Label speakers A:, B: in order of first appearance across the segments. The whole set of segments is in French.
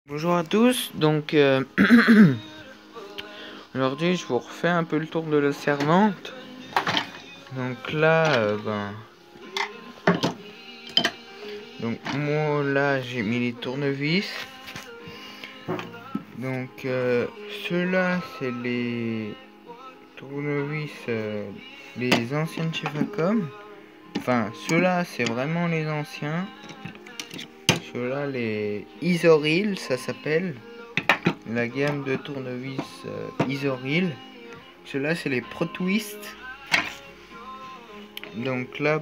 A: Bonjour à tous, donc aujourd'hui je vous refais un peu le tour de la servante. Donc là, donc moi là j'ai mis les tournevis. Donc ceux-là c'est les tournevis, les anciens de chez Facom. Enfin ceux-là c'est vraiment les anciens. Ceux-là les Isoril ça s'appelle. La gamme de tournevis Isoril. Ceux-là c'est les Pro Twist. Donc là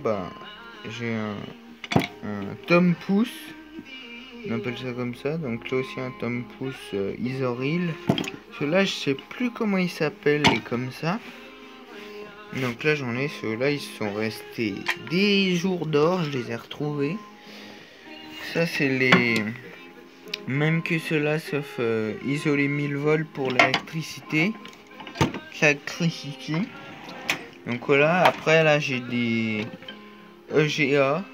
A: j'ai un Tom Pouce, on appelle ça comme ça. Donc là aussi un Tom Pouce Isoril. Ceux-là je sais plus comment ils s'appellent et comme ça. Donc là j'en ai ceux-là, ils sont restés des jours d'or, je les ai retrouvés. Ça c'est les même que ceux-là sauf isolé 1000 volts pour l'électricité. Donc voilà, après là j'ai des EGA.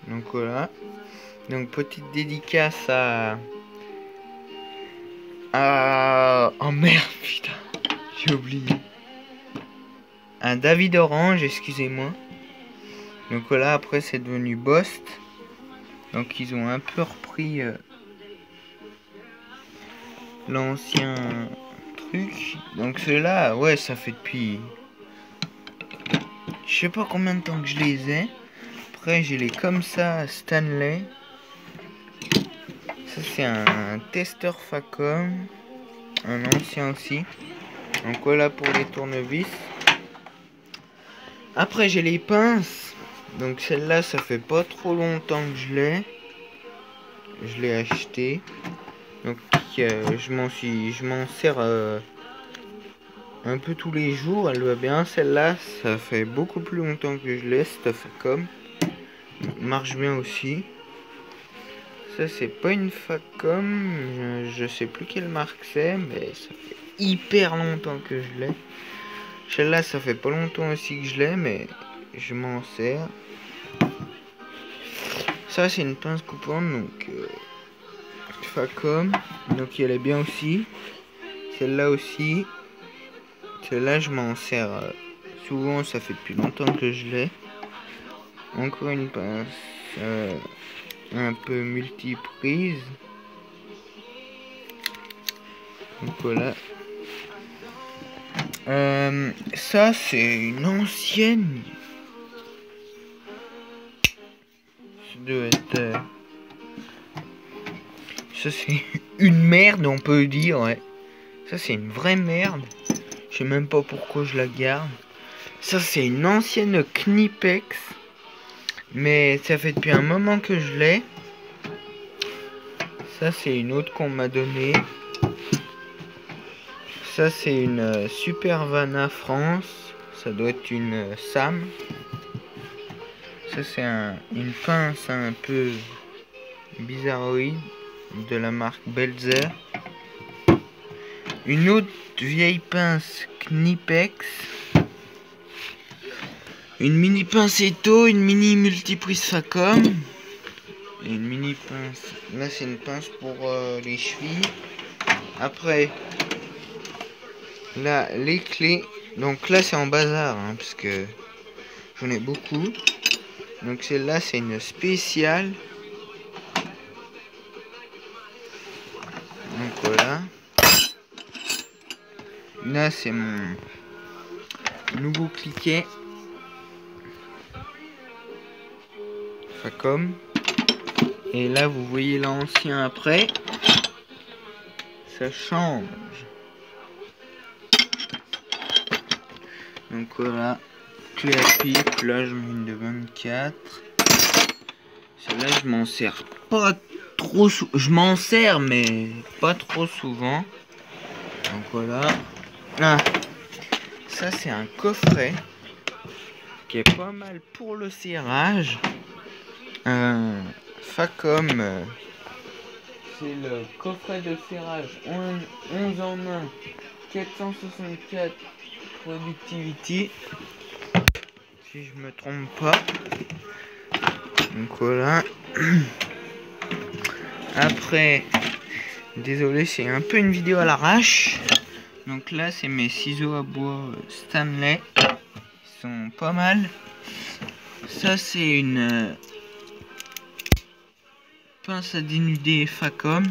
A: Donc voilà. Donc petite dédicace oh merde, putain, j'ai oublié. Un David Orange, excusez-moi. Donc voilà, après c'est devenu Bost. Donc ils ont un peu repris l'ancien truc. Donc ceux-là, ouais, ça fait depuis je sais pas combien de temps que je les ai. Après j'ai les comme ça Stanley. Ça c'est un testeur Facom, un ancien aussi. Donc voilà pour les tournevis. Après j'ai les pinces. Donc celle-là ça fait pas trop longtemps que je l'ai acheté. Donc je m'en sers un peu tous les jours. Elle va bien. Celle-là ça fait beaucoup plus longtemps que je l'ai. Cette Facom marche bien aussi. Ça c'est pas une Facom, je sais plus quelle marque c'est, mais ça fait hyper longtemps que je l'ai. Celle-là ça fait pas longtemps aussi que je l'ai, mais je m'en sers. Ça c'est une pince coupante, donc Facom, donc elle est bien aussi. Celle-là aussi. Celle-là je m'en sers souvent, ça fait depuis longtemps que je l'ai. Encore une pince un peu multiprise. Donc voilà. Ça c'est une ancienne. Ça doit être. Ça c'est une merde, on peut dire, ouais. Ça c'est une vraie merde. Je sais même pas pourquoi je la garde. Ça c'est une ancienne Knipex. Mais ça fait depuis un moment que je l'ai. Ça c'est une autre qu'on m'a donnée. Ça c'est une Super Vana France. Ça doit être une Sam. Ça c'est une pince un peu bizarroïde de la marque Belzer. Une autre vieille pince Knipex. Une mini pince Eto, une mini multiprise Facom. Et une mini pince. Là c'est une pince pour les chevilles. Après là les clés. Donc là c'est en bazar hein, parce que j'en ai beaucoup. Donc celle-là c'est une spéciale. Donc voilà. Là c'est mon nouveau cliquet Facom. Et là vous voyez l'ancien après. Ça change. Donc voilà. Clé à pipe. Là je mets une de 24. Celle-là je m'en sers pas trop souvent. Je m'en sers mais pas trop souvent. Donc voilà. Ah, ça c'est un coffret qui est pas mal pour le serrage. Facom, c'est le coffret de serrage 11 en 1, 464 Productivity, si je me trompe pas. Donc voilà. Après, désolé, c'est un peu une vidéo à l'arrache. Donc là, c'est mes ciseaux à bois Stanley. Ils sont pas mal. Ça, c'est une pince à dénuder Facom.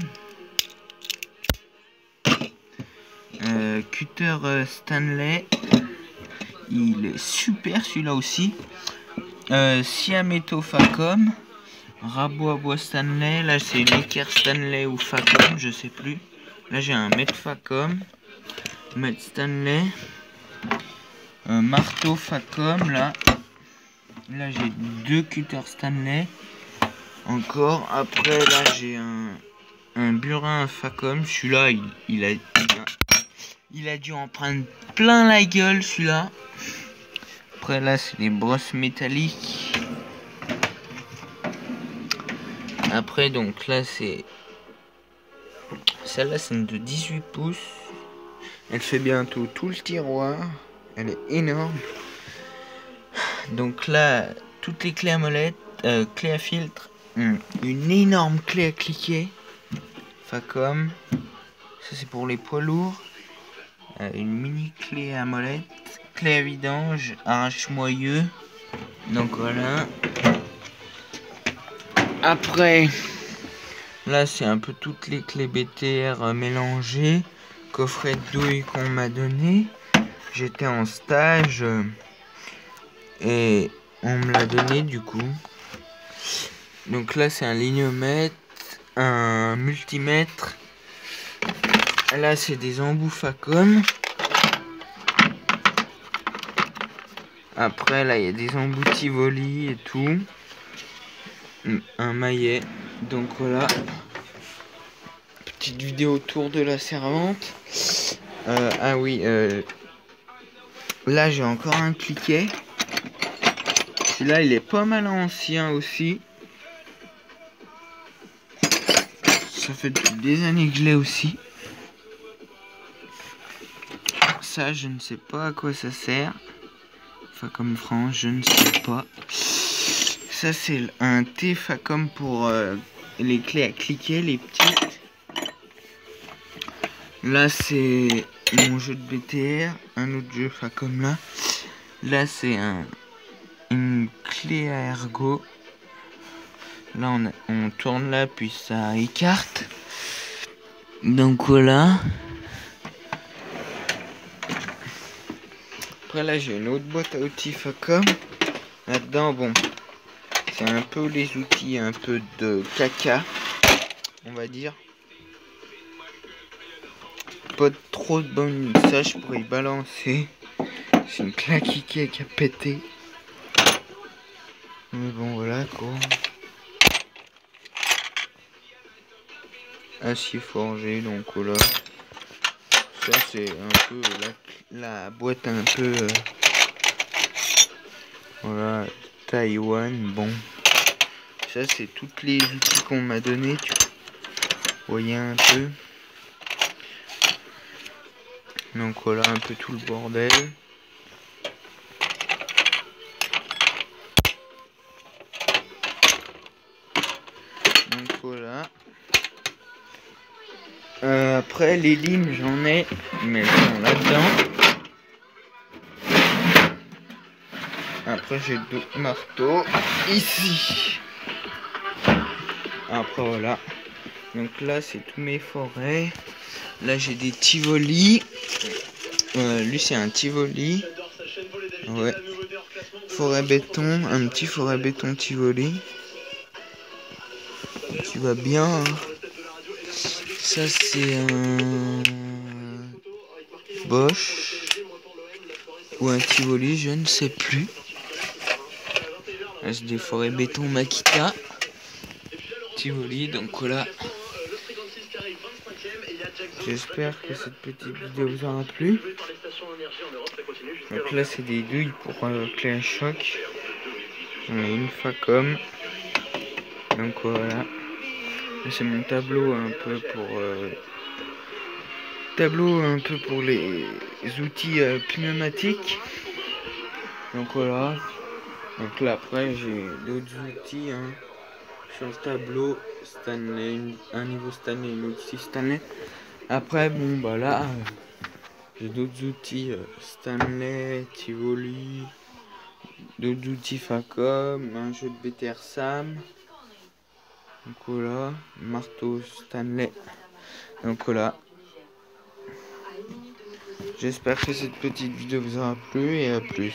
A: Cutter Stanley. Il est super celui-là aussi. Siameto Facom. Rabot à bois Stanley. Là, c'est une équerre Stanley ou Facom, je sais plus. Là, j'ai un mètre Facom. Mètre Stanley. Marteau Facom, là. Là, j'ai 2 cutters Stanley. Encore. Après, là, j'ai un burin Facom. Celui-là, il a dû en prendre plein la gueule, celui-là. Après, là, c'est des brosses métalliques. Après, donc là, c'est... Celle-là, c'est une de 18 pouces. Elle fait bientôt tout le tiroir. Elle est énorme. Donc là, toutes les clés à molette, clés à filtre, une énorme clé à cliquer. Facom. Ça, c'est pour les poids lourds. Une mini clé à molette. Clé à vidange, arrache-moyeu. Donc voilà. Après, là, c'est un peu toutes les clés BTR mélangées. Coffret de douille qu'on m'a donné. J'étais en stage et on me l'a donné du coup. Donc là, c'est un linomètre, un multimètre. Là, c'est des embouts Facom. Après, là, il y a des embouts Tivoli et tout. Un maillet. Donc voilà. Petite vidéo autour de la servante. Ah oui, là, j'ai encore un cliquet. Celui-là, il est pas mal ancien aussi. Ça fait depuis des années que je l'ai aussi. Ça, je ne sais pas à quoi ça sert. Facom France, je ne sais pas. Ça, c'est un T Facom pour les clés à cliquer, les petites. Là, c'est mon jeu de BTR. Un autre jeu Facom là. Là, c'est une clé à ergot. Là, on tourne là, puis ça écarte. Donc voilà. Après là, j'ai une autre boîte à outils Facom. Là-dedans, bon, c'est un peu les outils, un peu de caca, on va dire. Pas trop de bonnes sages pour y balancer. C'est une claquille qui a pété. Mais bon, voilà quoi. Acier forgé, donc voilà. Ça, c'est un peu la boîte un peu... voilà, Taïwan, bon. Ça, c'est toutes les outils qu'on m'a donné. Tu voyez un peu. Donc voilà, un peu tout le bordel. Donc voilà. Après, les limes, j'en ai, mais elles sont là-dedans. Après, j'ai d'autres marteaux ici. Après, voilà. Donc là, c'est tous mes forêts. Là, j'ai des Tivoli. Lui, c'est un Tivoli. Ouais. Forêt béton. Un petit forêt béton Tivoli. Qui va bien. Hein. Ça, c'est un Bosch. Ou un Tivoli, je ne sais plus. Là, c'est des forêts béton Makita. Tivoli, donc voilà. J'espère que cette petite vidéo vous aura plu. Donc là, c'est des douilles pour clé à choc. On a une Facom. Donc voilà. Là, c'est mon tableau un peu pour les outils pneumatiques. Donc voilà. Donc là après j'ai d'autres outils hein, sur le tableau. Stanley, un niveau Stanley, une outil Stanley. Après, bon, bah là, j'ai d'autres outils Stanley, Tivoli, d'autres outils Facom, un jeu de BTR Sam. Donc voilà, marteau Stanley. Donc voilà. J'espère que cette petite vidéo vous aura plu et à plus.